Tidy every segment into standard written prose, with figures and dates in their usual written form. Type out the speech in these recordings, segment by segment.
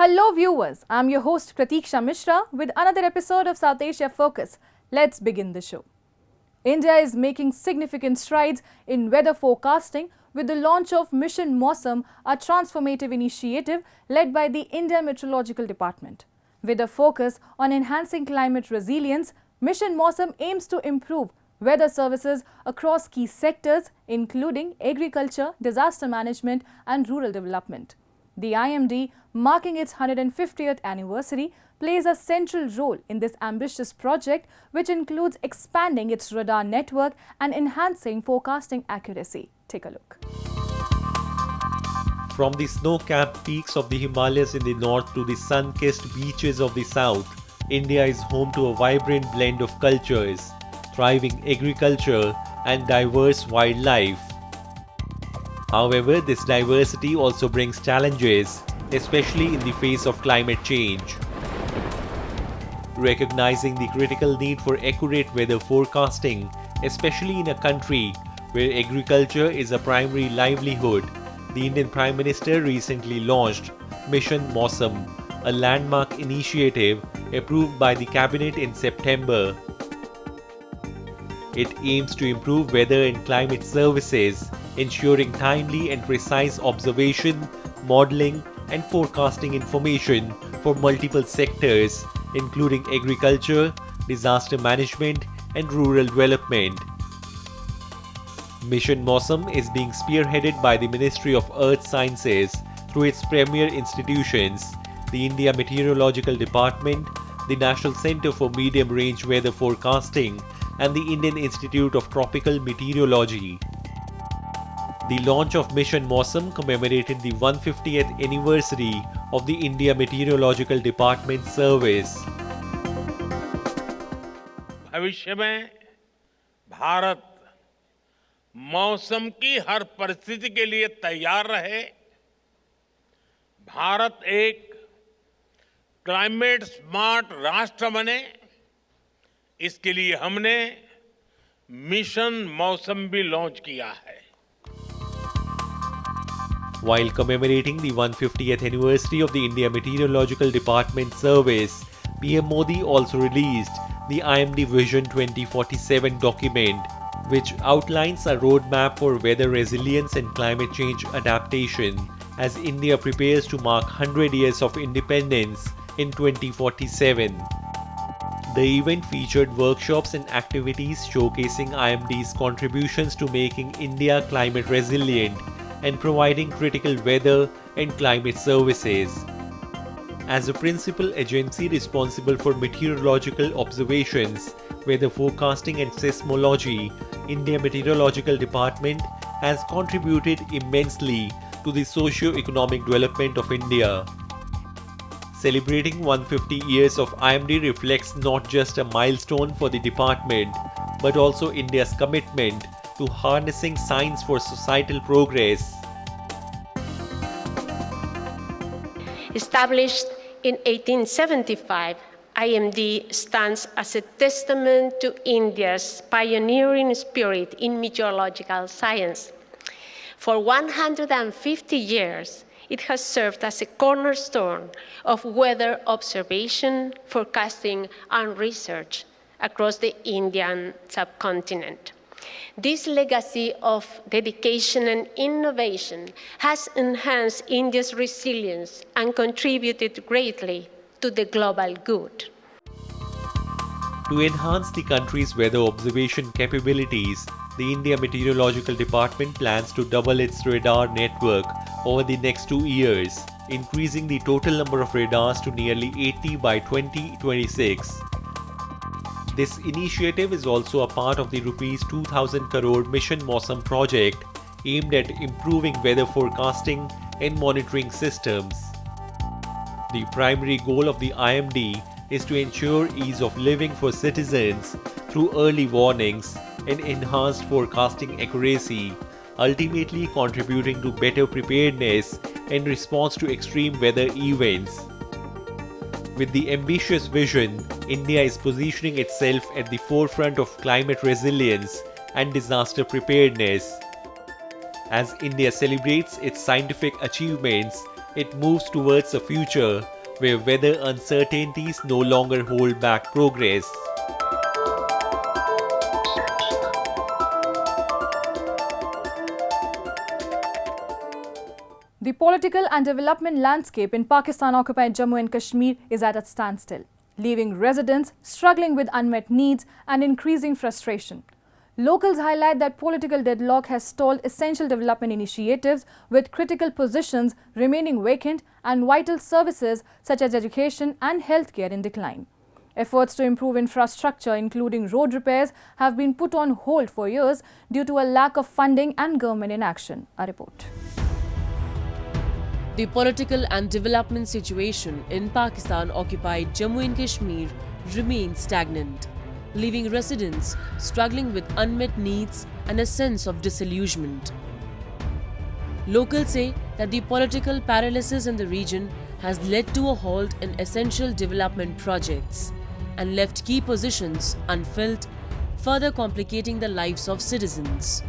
Hello viewers, I'm your host Pratiksha Mishra with another episode of South Asia Focus. Let's begin the show. India is making significant strides in weather forecasting with the launch of Mission Mausam, a transformative initiative led by the India Meteorological Department. With a focus on enhancing climate resilience, Mission Mausam aims to improve weather services across key sectors including agriculture, disaster management and rural development. The IMD, marking its 150th anniversary, plays a central role in this ambitious project, which includes expanding its radar network and enhancing forecasting accuracy. Take a look. From the snow-capped peaks of the Himalayas in the north to the sun-kissed beaches of the south, India is home to a vibrant blend of cultures, thriving agriculture and diverse wildlife. However, this diversity also brings challenges, especially in the face of climate change. Recognizing the critical need for accurate weather forecasting, especially in a country where agriculture is a primary livelihood, the Indian Prime Minister recently launched Mission Mausam, a landmark initiative approved by the Cabinet in September. It aims to improve weather and climate services, ensuring timely and precise observation, modeling, and forecasting information for multiple sectors, including agriculture, disaster management, and rural development. Mission Mausam is being spearheaded by the Ministry of Earth Sciences through its premier institutions, the India Meteorological Department, the National Centre for Medium Range Weather Forecasting, and the Indian Institute of Tropical Meteorology. The launch of Mission Mausam commemorated the 150th anniversary of the India Meteorological Department service. भविष्य में भारत मौसम की हर परिस्थिति के लिए तैयार रहे, भारत एक क्लाइमेट स्मार्ट राष्ट्र बने, इसके लिए हमने मिशन मौसम भी लॉन्च किया है. While commemorating the 150th anniversary of the India Meteorological Department service, PM Modi also released the IMD Vision 2047 document, which outlines a roadmap for weather resilience and climate change adaptation as India prepares to mark 100 years of independence in 2047. The event featured workshops and activities showcasing IMD's contributions to making India climate resilient and providing critical weather and climate services. As a principal agency responsible for meteorological observations, weather forecasting and seismology, India Meteorological Department has contributed immensely to the socio-economic development of India. Celebrating 150 years of IMD reflects not just a milestone for the department, but also India's commitment to harnessing science for societal progress. Established in 1875, IMD stands as a testament to India's pioneering spirit in meteorological science. For 150 years, it has served as a cornerstone of weather observation, forecasting, and research across the Indian subcontinent. This legacy of dedication and innovation has enhanced India's resilience and contributed greatly to the global good. To enhance the country's weather observation capabilities, the India Meteorological Department plans to double its radar network over the next 2 years, increasing the total number of radars to nearly 80 by 2026. This initiative is also a part of the Rs 2,000 crore Mission Mausam project aimed at improving weather forecasting and monitoring systems. The primary goal of the IMD is to ensure ease of living for citizens through early warnings and enhanced forecasting accuracy, ultimately contributing to better preparedness and response to extreme weather events. With the ambitious vision, India is positioning itself at the forefront of climate resilience and disaster preparedness. As India celebrates its scientific achievements, it moves towards a future where weather uncertainties no longer hold back progress. The political and development landscape in Pakistan-occupied Jammu and Kashmir is at a standstill, leaving residents struggling with unmet needs and increasing frustration. Locals highlight that political deadlock has stalled essential development initiatives, with critical positions remaining vacant and vital services such as education and healthcare in decline. Efforts to improve infrastructure, including road repairs, have been put on hold for years due to a lack of funding and government inaction. A report. The political and development situation in Pakistan-occupied Jammu and Kashmir remains stagnant, leaving residents struggling with unmet needs and a sense of disillusionment. Locals say that the political paralysis in the region has led to a halt in essential development projects and left key positions unfilled, further complicating the lives of citizens.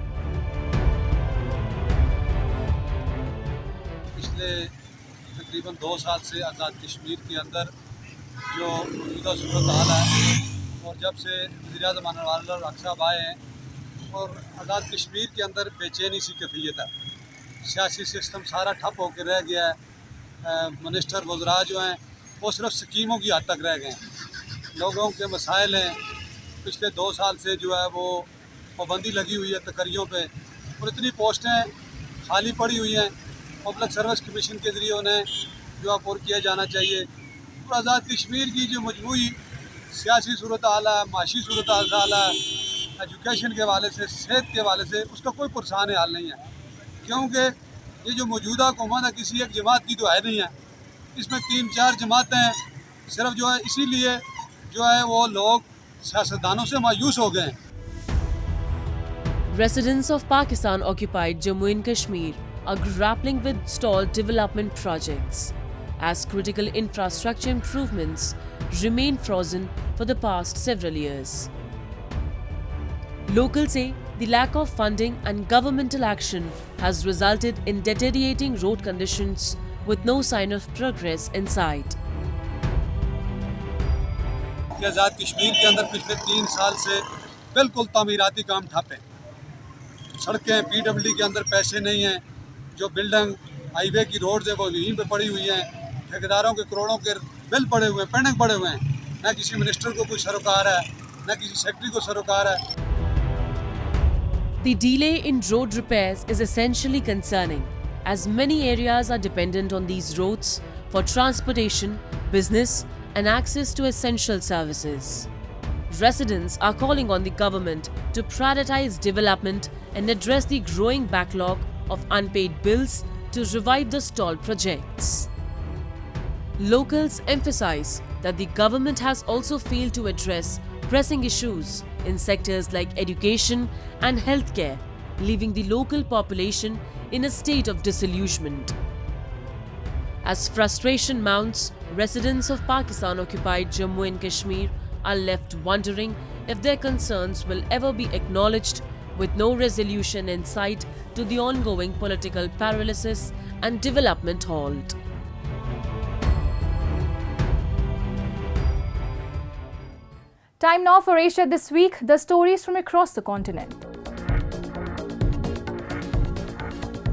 पिछले तकरीबन 2 साल से आज़ाद कश्मीर के अंदर जो मौजूदा सूरत हाल है और जब से वज़ीर-ए-आज़म अनवर साहब आए हैं और आज़ाद कश्मीर के अंदर बेचैनी सी कैफियत है। सियासी सिस्टम सारा ठप होकर रह गया है। मिनिस्टर वज़रा जो हैं वो सिर्फ स्कीमों की हद तक रह गए हैं। लोगों के मसाइल हैं, पिछले 2 साल से जो है वो पाबंदी लगी हुई है तकरियों पे और इतनी पोस्टें खाली पड़ी हुई हैं। पब्लिक सर्विस कमीशन के ज़रिए उन्हें जो है पुर किया जाना चाहिए। और आज़ाद कश्मीर की जो मजमूई सियासी सूरत हाल है, माशी सूरत हाल है, एजुकेशन के हवाले से, सेहत के हवाले से उसका कोई पुरसान हाल नहीं है, क्योंकि ये जो मौजूदा हुकूमत है किसी एक जमात की तो है नहीं है। इसमें 3-4 जमातें हैं, सिर्फ जो है इसीलिए जो है वो लोग सियासतदानों से मायूस हो गए हैं। Residents of Pakistan-occupied Jammu and Kashmir are grappling with stalled development projects, as critical infrastructure improvements remain frozen for the past several years. Locals say the lack of funding and governmental action has resulted in deteriorating road conditions with no sign of progress in sight. Azad Kashmir के अंदर पिछले 3 साल से बिल्कुल तामीराती काम ठप हैं। सड़कें PWD के अंदर पैसे नहीं हैं, जो बिल्डिंग हाईवे की रोड है वो यहीं पे पड़ी हुई हैं। ठेकेदारों के करोड़ों के बिल पड़े हुए हैं, पेंडिंग पड़े हुए हैं। न किसी मिनिस्टर को कोई सरोकार है, न किसी सेक्रेटरी को सरोकार है। The delay in road repairs is essentially concerning, as many areas are dependent on these roads for transportation, business, and access to essential services. Residents are calling on the government to prioritize development and address the growing backlog of unpaid bills to revive the stalled projects. Locals emphasize that the government has also failed to address pressing issues in sectors like education and healthcare, leaving the local population in a state of disillusionment. As frustration mounts, residents of Pakistan-occupied Jammu and Kashmir are left wondering if their concerns will ever be acknowledged, with no resolution in sight to the ongoing political paralysis and development halt. Time now for Asia This Week, the stories from across the continent.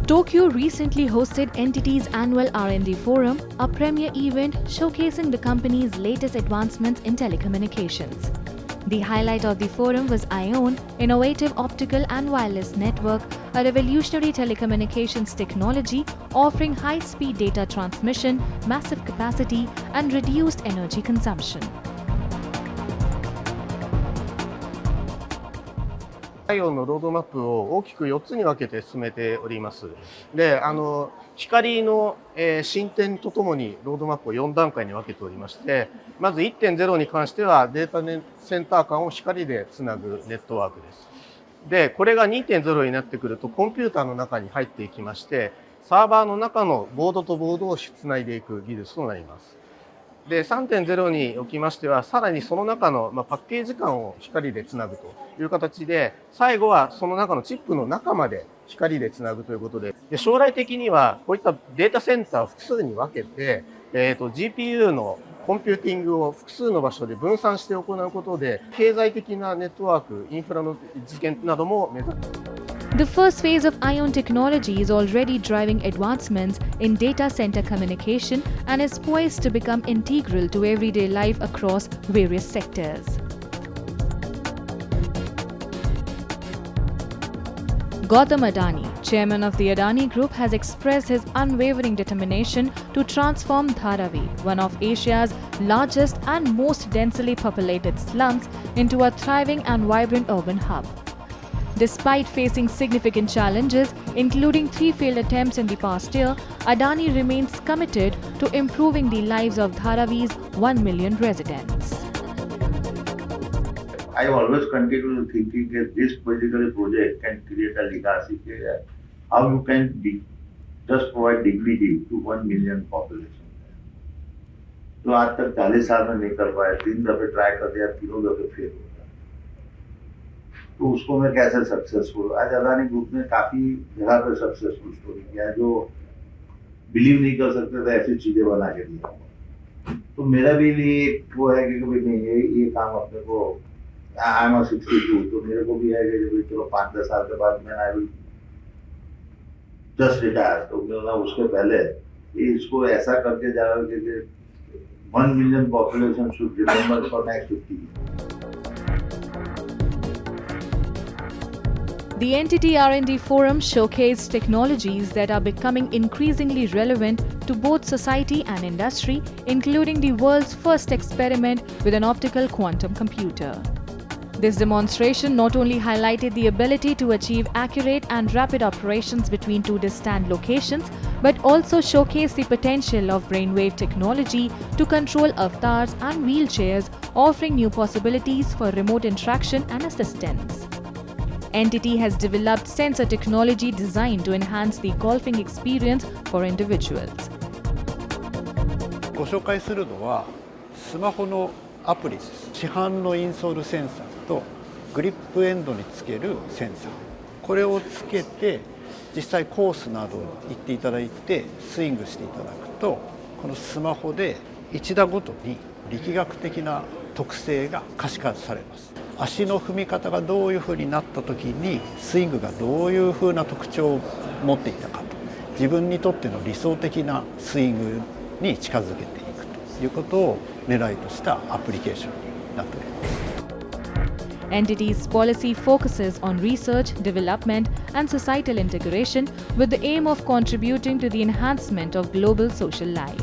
Tokyo recently hosted NTT's annual R&D forum, a premier event showcasing the company's latest advancements in telecommunications. The highlight of the forum was ION, innovative optical and wireless network, a revolutionary telecommunications technology offering high-speed data transmission, massive capacity, and reduced energy consumption. 太陽のロードマップを大きく4つに分けて進めております。で、光の進展とともにロードマップを4段階に分けておりまして、まず 1.0 に関してはデータセンター間を光でつなぐネットワークです。で、これが 2.0 になってくるとコンピューターの中に入っていきまして、サーバーの中のボードとボードをつないでいく技術となります。で、3.0 におきましては、さらにその中のパッケージ間を光でつなぐという形で、最後はその中のチップの中まで光でつなぐということで、将来的にはこういったデータセンターを複数に分けて、GPU のコンピューティングを複数の場所で分散して行うことで、経済的なネットワーク、インフラの実現なども目指す。The first phase of ION technology is already driving advancements in data center communication and is poised to become integral to everyday life across various sectors. Gautam Adani, chairman of the Adani Group, has expressed his unwavering determination to transform Dharavi, one of Asia's largest and most densely populated slums, into a thriving and vibrant urban hub. Despite facing significant challenges, including 3 failed attempts in the past year, Adani remains committed to improving the lives of Dharavi's 1 million residents. I always continue thinking that this particular project can create a legacy. How you can just provide dignity to 1 million population. तो आज तक 40 साल में नहीं कर पाए, 3 दफे try कर दिया, 3 दफे फेल हो गया। तो उसको मैं कैसे सक्सेसफुल, आज अदानी ग्रुप ने काफी जगह पे सक्सेसफुल स्टोरी किया, जो बिलीव नहीं कर सकते थे ऐसी चीजें बना के दिया। तो मेरा भी लिए वो है कि कभी नहीं ये काम अपने को, आई एम 62, तो मेरे को भी है कि चलो 5-10 साल के बाद मैं आई विल जस्ट रिटायर, तो मैं उसके पहले इसको ऐसा करके जाएगा कि 1 million population should remember for next 50 years. The NTT R&D forum showcased technologies that are becoming increasingly relevant to both society and industry, including the world's first experiment with an optical quantum computer. This demonstration not only highlighted the ability to achieve accurate and rapid operations between 2 distant locations, but also showcased the potential of brainwave technology to control avatars and wheelchairs, offering new possibilities for remote interaction and assistance. NTT has developed sensor technology designed to enhance the golfing experience for individuals. ご紹介するのはスマホのアプリです。市販のインソールセンサーとグリップエンドにつけるセンサー、これをつけて実際コースなどに行っていただいてスイングしていただくと、このスマホで1打ごとに力学的な特性が可視化されます。足の踏み方がどういうふうになった時にスイングがどういうふうな特徴を持っていたかと、自分にとっての理想的なスイングに近づけていくということを狙いとしたアプリケーションになっております。NTT's policy focuses on research, development, and societal integration with the aim of contributing to the enhancement of global social life.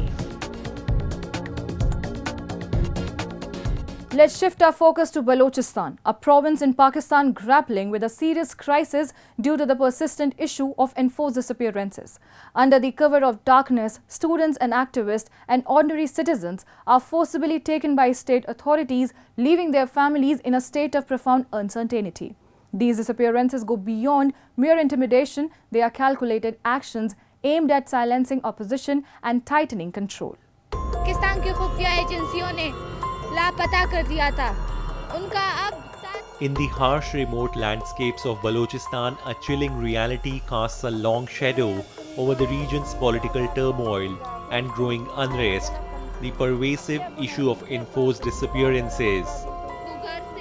Let's shift our focus to Balochistan, a province in Pakistan grappling with a serious crisis due to the persistent issue of enforced disappearances. Under the cover of darkness, students and activists and ordinary citizens are forcibly taken by state authorities, leaving their families in a state of profound uncertainty. These disappearances go beyond mere intimidation. They are calculated actions aimed at silencing opposition and tightening control. Pakistan की खुफिया एजेंसियों ने लापता कर दिया था, उनका अब In the harsh remote landscapes of Balochistan, a chilling reality casts a long shadow over the region's political turmoil and growing unrest, the pervasive issue of enforced disappearances.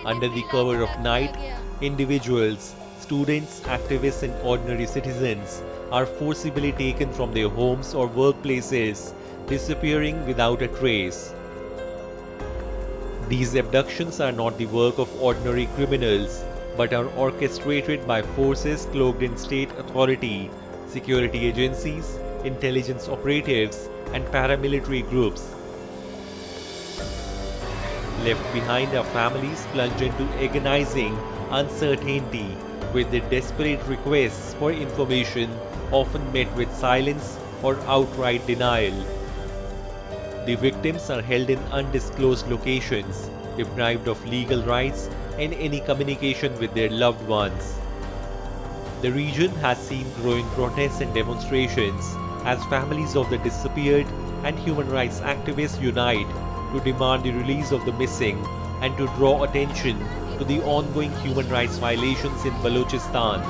Under the cover of night, individuals, students, activists and ordinary citizens are forcibly taken from their homes or workplaces, disappearing without a trace. These abductions are not the work of ordinary criminals, but are orchestrated by forces cloaked in state authority, security agencies, intelligence operatives, and paramilitary groups. Left behind are families plunged into agonizing uncertainty with their desperate requests for information often met with silence or outright denial. The victims are held in undisclosed locations, deprived of legal rights and any communication with their loved ones. The region has seen growing protests and demonstrations as families of the disappeared and human rights activists unite to demand the release of the missing and to draw attention to the ongoing human rights violations in Balochistan.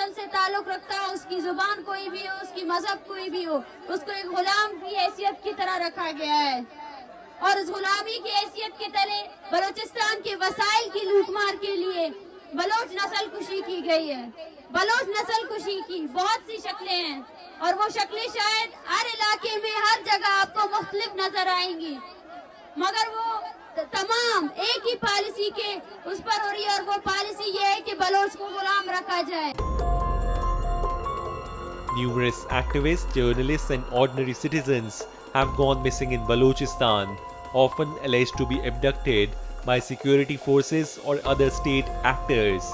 वतन से ताल्लुक रखता हो, उसकी जुबान कोई भी हो, उसकी मजहब कोई भी हो, उसको एक गुलाम की हैसियत की तरह रखा गया है और उस गुलामी की हैसियत के तले बलोचिस्तान के वसाइल की लूटमार के लिए बलोच नस्ल कुशी की गई है। बलोच नस्ल कुशी की बहुत सी शक्लें हैं और वो शक्लें शायद हर इलाके में हर जगह आपको मुख्तलिफ नजर आएंगी, मगर वो तमाम एक ही पॉलिसी के उस पर हो रही है और वो पॉलिसी ये है कि बलोच को गुलाम रखा जाए। Numerous activists, journalists and ordinary citizens have gone missing in Balochistan, often alleged to be abducted by security forces or other state actors.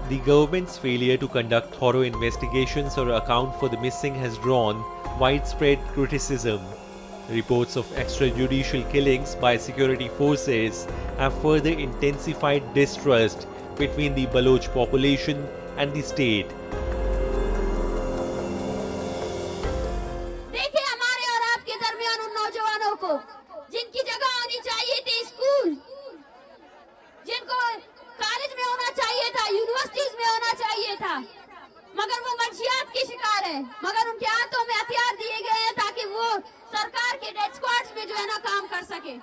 The government's failure to conduct thorough investigations or account for the missing has drawn widespread criticism. Reports of extrajudicial killings by security forces have further intensified distrust between the Baloch population and the state. देखिए हमारे और आपके दरमियान उन नौजवानों को जिनकी जगह होनी चाहिए थी स्कूल, जिनको कॉलेज में होना चाहिए था, यूनिवर्सिटीज में होना चाहिए था, मगर वो मंशियात के शिकार है, मगर उनके हाथों में हथियार दिए गए हैं ताकि वो सरकार के डेथ स्क्वाड्स में जो है ना काम कर सके।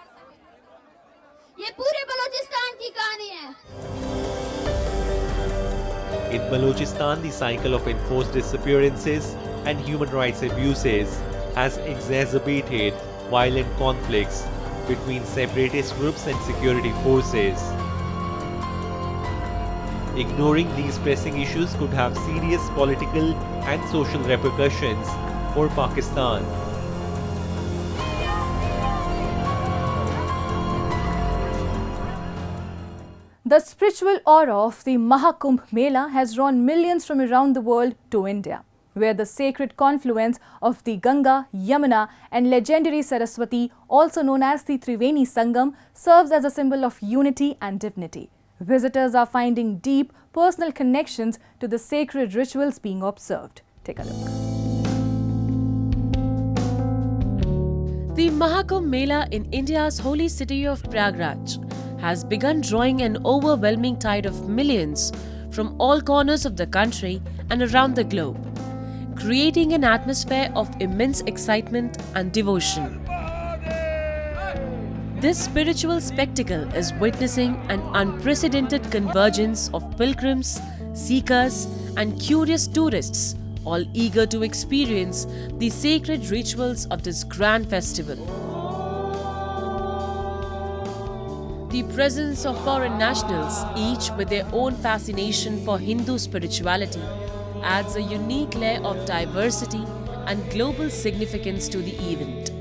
ये पूरे बलोचिस्तान की कहानी है। In Balochistan, the cycle of enforced disappearances and human rights abuses has exacerbated violent conflicts between separatist groups and security forces. Ignoring these pressing issues could have serious political and social repercussions for Pakistan. The spiritual aura of the Mahakumbh Mela has drawn millions from around the world to India, where the sacred confluence of the Ganga, Yamuna and legendary Saraswati, also known as the Triveni Sangam, serves as a symbol of unity and dignity. Visitors are finding deep personal connections to the sacred rituals being observed. Take a look. The Mahakumbh Mela in India's holy city of Prayagraj has begun drawing an overwhelming tide of millions from all corners of the country and around the globe, creating an atmosphere of immense excitement and devotion. This spiritual spectacle is witnessing an unprecedented convergence of pilgrims, seekers, and curious tourists, all eager to experience the sacred rituals of this grand festival. The presence of foreign nationals, each with their own fascination for Hindu spirituality, adds a unique layer of diversity and global significance to the event.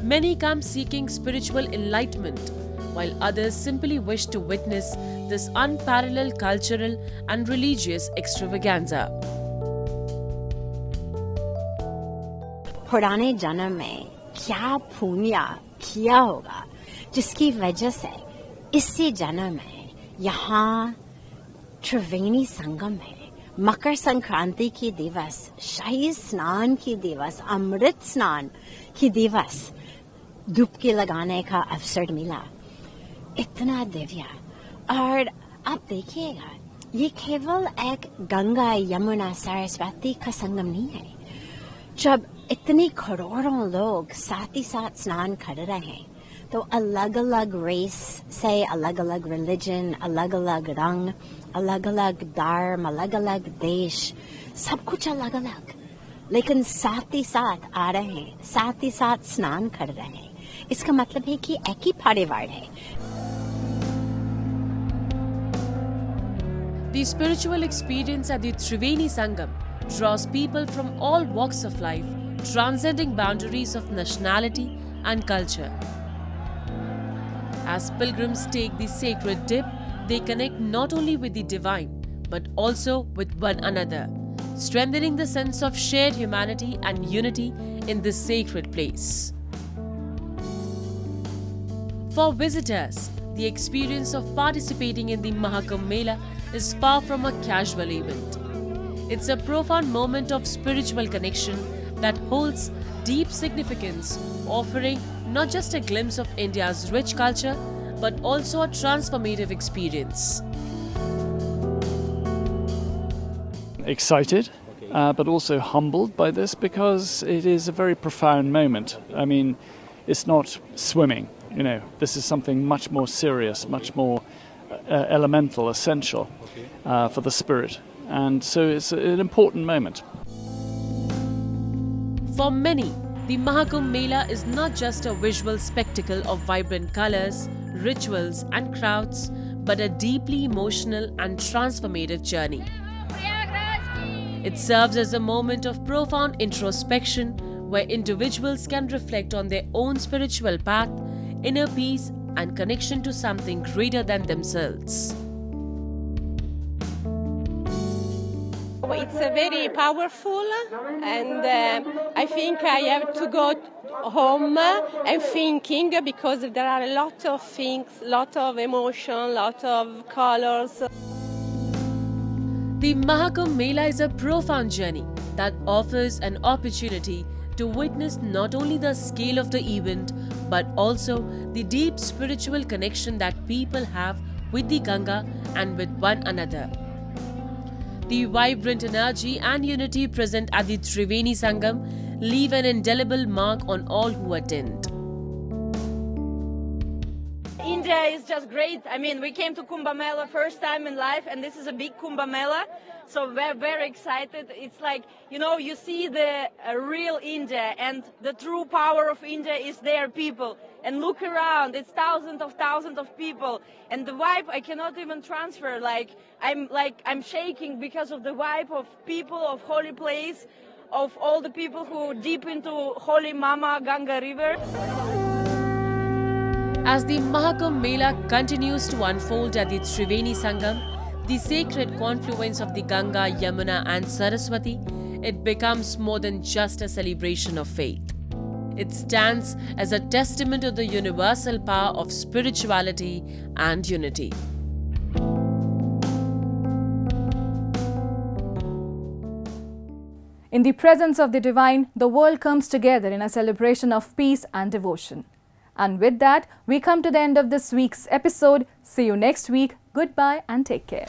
Many come seeking spiritual enlightenment, while others simply wish to witness this unparalleled cultural and religious extravaganza. पुराने जन्म में क्या पुण्य किया होगा जिसकी वजह से इसी जन्म में यहाँ त्रिवेणी संगम में मकर संक्रांति की दिवस, शाही स्नान की दिवस, अमृत स्नान की दिवस डुबकी लगाने का अवसर मिला। इतना दिव्य। और आप देखिएगा, ये केवल एक गंगा यमुना सरस्वती का संगम नहीं है। जब इतनी करोड़ों लोग साथ ही साथ स्नान कर रहे हैं, तो अलग अलग रेस से, अलग अलग रिलीजन, अलग अलग रंग, अलग अलग धर्म, अलग अलग देश, सब कुछ अलग अलग, लेकिन साथ ही साथ आ रहे हैं, साथ ही साथ स्नान कर रहे हैं। इसका मतलब है कि एक ही परिवार है। The spiritual experience at the Triveni Sangam draws people from all walks of life, transcending boundaries of nationality and culture. As pilgrims take the sacred dip, they connect not only with the divine, but also with one another, strengthening the sense of shared humanity and unity in this sacred place. For visitors, the experience of participating in the Mahakumbh Mela is far from a casual event. It's a profound moment of spiritual connection that holds deep significance, offering not just a glimpse of India's rich culture, but also a transformative experience. excited, but also humbled by this because it is a very profound moment. I mean, it's not swimming, this is something much more serious, much more elemental, essential for the spirit. And so it's an important moment. For many, the Mahakumbh Mela is not just a visual spectacle of vibrant colors, rituals and crowds, but a deeply emotional and transformative journey. It serves as a moment of profound introspection where individuals can reflect on their own spiritual path, inner peace and connection to something greater than themselves. It's very powerful, and I think I have to go home and thinking because there are a lot of things, lot of emotion, lot of colors. The Mahakumbh Mela is a profound journey that offers an opportunity to witness not only the scale of the event but also the deep spiritual connection that people have with the Ganga and with one another. The vibrant energy and unity present at the Triveni Sangam leave an indelible mark on all who attend. India is just great. I mean, we came to Kumbh Mela first time in life, and this is a big Kumbh Mela, so we're very excited. It's like, you see the real India, and the true power of India is their people. And look around, it's thousands of people, and the vibe I cannot even transfer. I'm shaking because of the vibe of people, of holy place, of all the people who deep into holy Mama Ganga river. As the Mahakumbh Mela continues to unfold at the Triveni Sangam, the sacred confluence of the Ganga, Yamuna and Saraswati, it becomes more than just a celebration of faith. It stands as a testament to the universal power of spirituality and unity. In the presence of the divine, the world comes together in a celebration of peace and devotion. And with that, we come to the end of this week's episode. See you next week. Goodbye and take care.